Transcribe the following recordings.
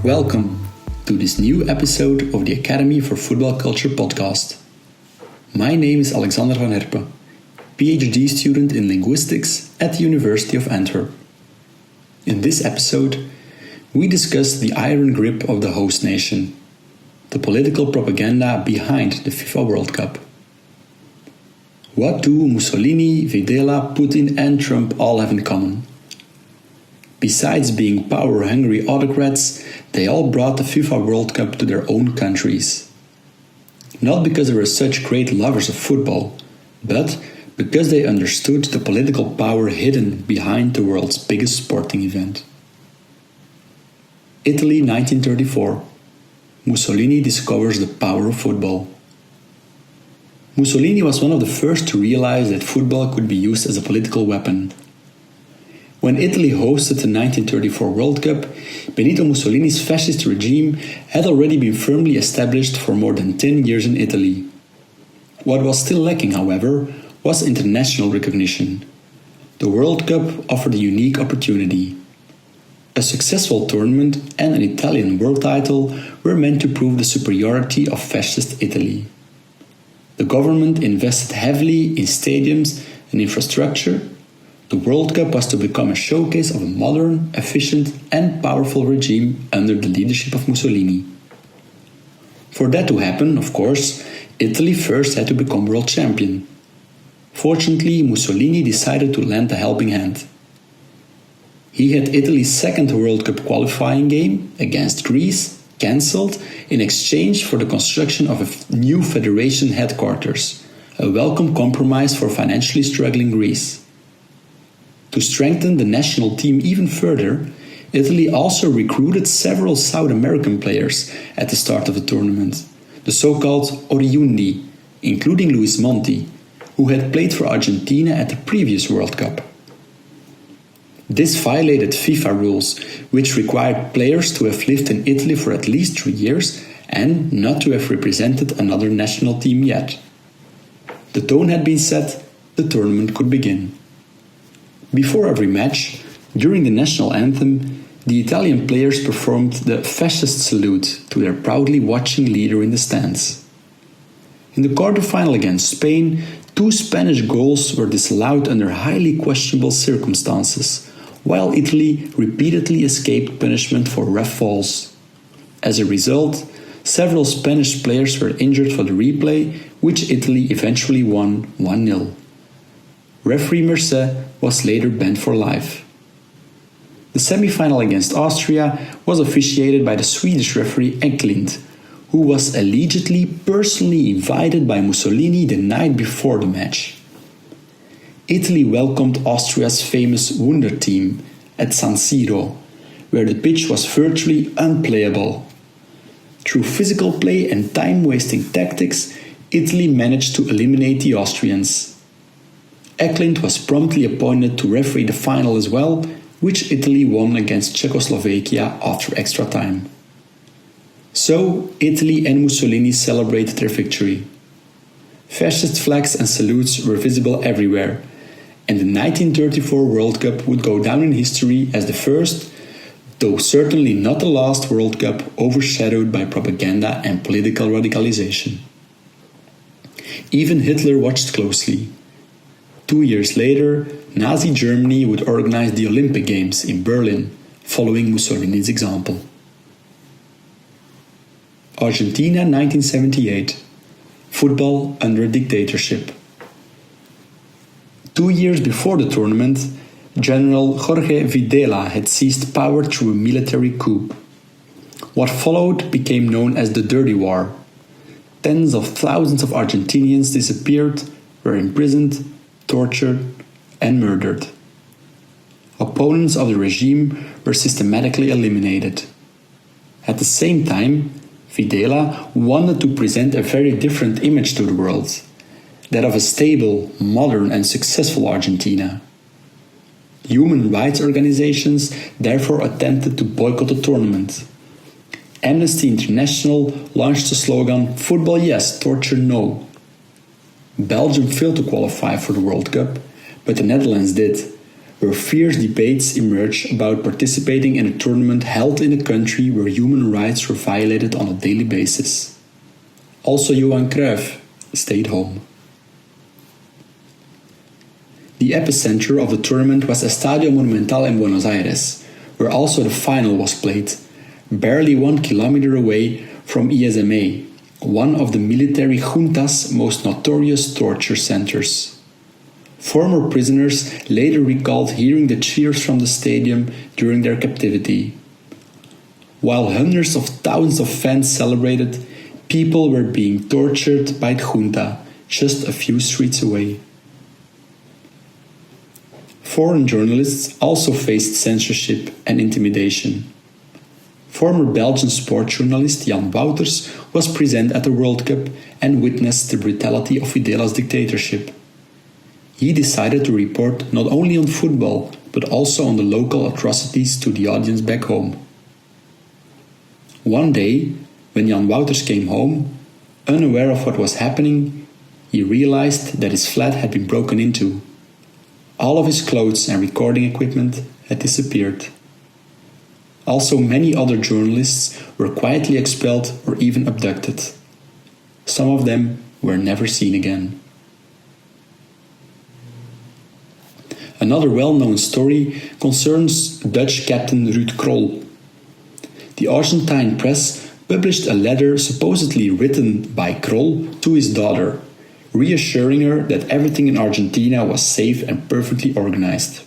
Welcome to this new episode of the Academy for Football Culture podcast. My name is Alexander van Herpe, PhD student in Linguistics at the University of Antwerp. In this episode, we discuss the iron grip of the host nation, the political propaganda behind the FIFA World Cup. What do Mussolini, Videla, Putin and Trump all have in common? Besides being power-hungry autocrats, they all brought the FIFA World Cup to their own countries. Not because they were such great lovers of football, but because they understood the political power hidden behind the world's biggest sporting event. Italy 1934. Mussolini discovers the power of football. Mussolini was one of the first to realize that football could be used as a political weapon. When Italy hosted the 1934 World Cup, Benito Mussolini's fascist regime had already been firmly established for more than 10 years in Italy. What was still lacking, however, was international recognition. The World Cup offered a unique opportunity. A successful tournament and an Italian world title were meant to prove the superiority of fascist Italy. The government invested heavily in stadiums and infrastructure. The World Cup was to become a showcase of a modern, efficient and powerful regime under the leadership of Mussolini. For that to happen, of course, Italy first had to become world champion. Fortunately, Mussolini decided to lend a helping hand. He had Italy's second World Cup qualifying game against Greece cancelled in exchange for the construction of a new federation headquarters, a welcome compromise for financially struggling Greece. To strengthen the national team even further, Italy also recruited several South American players at the start of the tournament, the so-called Oriundi, including Luis Monti, who had played for Argentina at the previous World Cup. This violated FIFA rules, which required players to have lived in Italy for at least 3 years and not to have represented another national team yet. The tone had been set, the tournament could begin. Before every match, during the national anthem, the Italian players performed the fascist salute to their proudly watching leader in the stands. In the quarterfinal against Spain, 2 Spanish goals were disallowed under highly questionable circumstances, while Italy repeatedly escaped punishment for ref fouls. As a result, several Spanish players were injured for the replay, which Italy eventually won 1-0. Referee Merced was later banned for life. The semi-final against Austria was officiated by the Swedish referee Eklund, who was allegedly personally invited by Mussolini the night before the match. Italy welcomed Austria's famous Wunder team at San Siro, where the pitch was virtually unplayable. Through physical play and time-wasting tactics, Italy managed to eliminate the Austrians. Eklund was promptly appointed to referee the final as well, which Italy won against Czechoslovakia after extra time. So, Italy and Mussolini celebrated their victory. Fascist flags and salutes were visible everywhere, and the 1934 World Cup would go down in history as the first, though certainly not the last World Cup overshadowed by propaganda and political radicalization. Even Hitler watched closely. 2 years later, Nazi Germany would organize the Olympic Games in Berlin, following Mussolini's example. Argentina 1978. Football under dictatorship. 2 years before the tournament, General Jorge Videla had seized power through a military coup. What followed became known as the Dirty War. Tens of thousands of Argentinians disappeared, were imprisoned, tortured, and murdered. Opponents of the regime were systematically eliminated. At the same time, Videla wanted to present a very different image to the world, that of a stable, modern and successful Argentina. Human rights organizations therefore attempted to boycott the tournament. Amnesty International launched the slogan "Football yes, torture no." Belgium failed to qualify for the World Cup, but the Netherlands did, where fierce debates emerged about participating in a tournament held in a country where human rights were violated on a daily basis. Also Johan Cruyff stayed home. The epicenter of the tournament was Estadio Monumental in Buenos Aires, where also the final was played, barely 1 kilometer away from ISMA, one of the military junta's most notorious torture centers. Former prisoners later recalled hearing the cheers from the stadium during their captivity. While hundreds of thousands of fans celebrated, people were being tortured by the junta just a few streets away. Foreign journalists also faced censorship and intimidation. Former Belgian sports journalist Jan Wouters was present at the World Cup and witnessed the brutality of Videla's dictatorship. He decided to report not only on football, but also on the local atrocities to the audience back home. One day, when Jan Wouters came home, unaware of what was happening, he realized that his flat had been broken into. All of his clothes and recording equipment had disappeared. Also, many other journalists were quietly expelled or even abducted. Some of them were never seen again. Another well-known story concerns Dutch captain Ruud Krol. The Argentine press published a letter supposedly written by Krol to his daughter, reassuring her that everything in Argentina was safe and perfectly organized.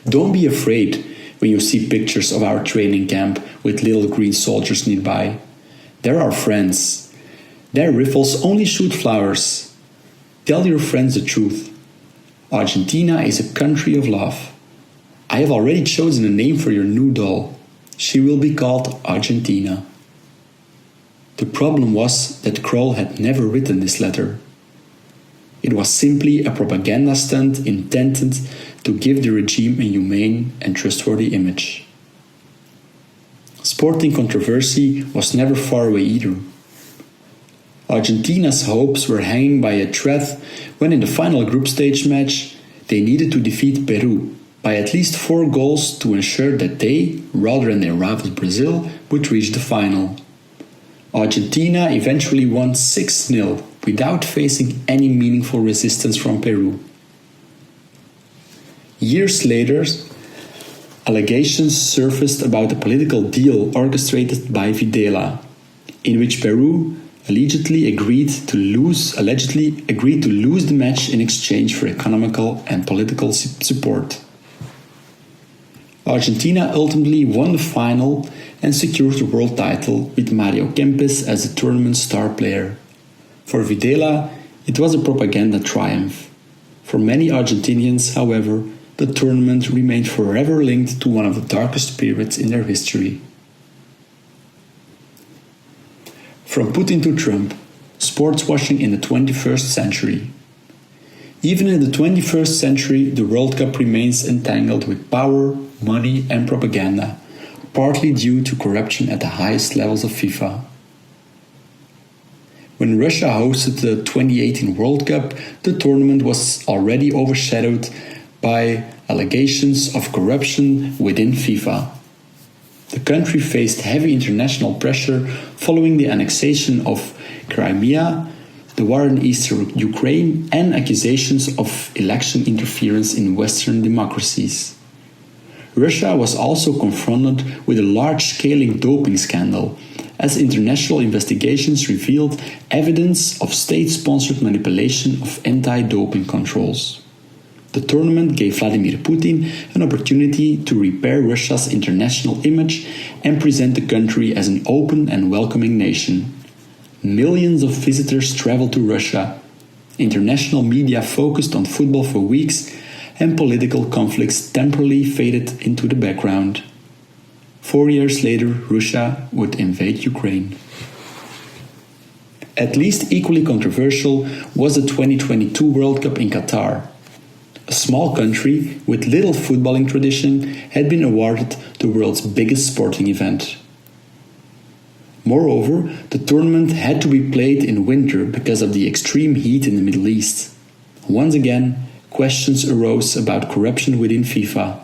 Don't be afraid when you see pictures of our training camp with little green soldiers nearby. They're our friends. Their rifles only shoot flowers. Tell your friends the truth. Argentina is a country of love. I have already chosen a name for your new doll. She will be called Argentina. The problem was that Krol had never written this letter. It was simply a propaganda stunt intended to give the regime a humane and trustworthy image. Sporting controversy was never far away either. Argentina's hopes were hanging by a thread when in the final group stage match they needed to defeat Peru by at least 4 goals to ensure that they, rather than their rivals Brazil, would reach the final. Argentina eventually won 6-0 without facing any meaningful resistance from Peru. Years later, allegations surfaced about a political deal orchestrated by Videla, in which Peru allegedly agreed to lose the match in exchange for economical and political support. Argentina ultimately won the final and secured the world title with Mario Kempes as the tournament's star player. For Videla, it was a propaganda triumph. For many Argentinians, however, the tournament remained forever linked to one of the darkest periods in their history. From Putin to Trump, sports washing in the 21st century. Even in the 21st century, the World Cup remains entangled with power, money and propaganda, partly due to corruption at the highest levels of FIFA. When Russia hosted the 2018 World Cup, the tournament was already overshadowed by allegations of corruption within FIFA. The country faced heavy international pressure following the annexation of Crimea, the war in eastern Ukraine, and accusations of election interference in Western democracies. Russia was also confronted with a large-scale doping scandal, as international investigations revealed evidence of state-sponsored manipulation of anti-doping controls. The tournament gave Vladimir Putin an opportunity to repair Russia's international image and present the country as an open and welcoming nation. Millions of visitors traveled to Russia. International media focused on football for weeks, and political conflicts temporarily faded into the background. 4 years later, Russia would invade Ukraine. At least equally controversial was the 2022 World Cup in Qatar. A small country with little footballing tradition had been awarded the world's biggest sporting event. Moreover, the tournament had to be played in winter because of the extreme heat in the Middle East. Once again, questions arose about corruption within FIFA.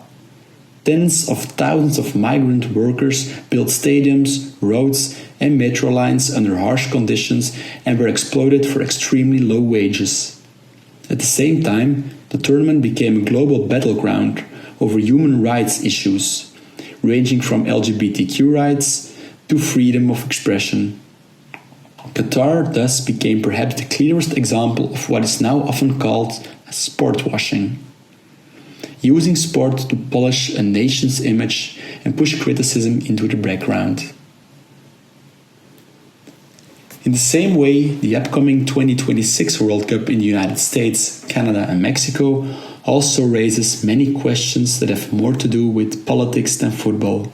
Tens of thousands of migrant workers built stadiums, roads, and metro lines under harsh conditions and were exploited for extremely low wages. At the same time, the tournament became a global battleground over human rights issues, ranging from LGBTQ rights to freedom of expression. Qatar thus became perhaps the clearest example of what is now often called sport washing, using sport to polish a nation's image and push criticism into the background. In the same way, the upcoming 2026 World Cup in the United States, Canada and Mexico also raises many questions that have more to do with politics than football.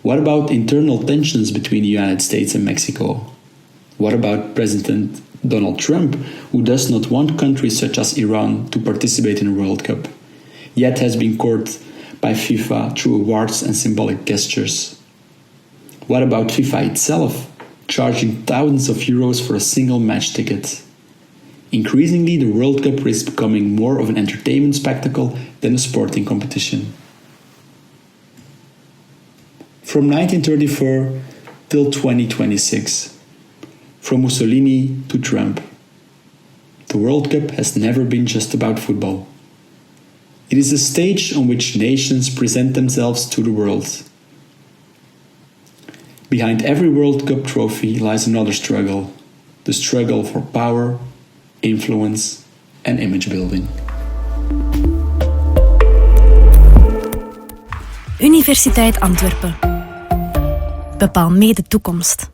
What about internal tensions between the United States and Mexico? What about President Donald Trump, who does not want countries such as Iran to participate in the World Cup, yet has been courted by FIFA through awards and symbolic gestures? What about FIFA itself, charging thousands of euros for a single match ticket? Increasingly, the World Cup is becoming more of an entertainment spectacle than a sporting competition. From 1934 till 2026, from Mussolini to Trump, the World Cup has never been just about football. It is a stage on which nations present themselves to the world. Behind every World Cup trophy lies another struggle, the struggle for power, influence and image building. Universiteit Antwerpen. Bepaal mee de toekomst.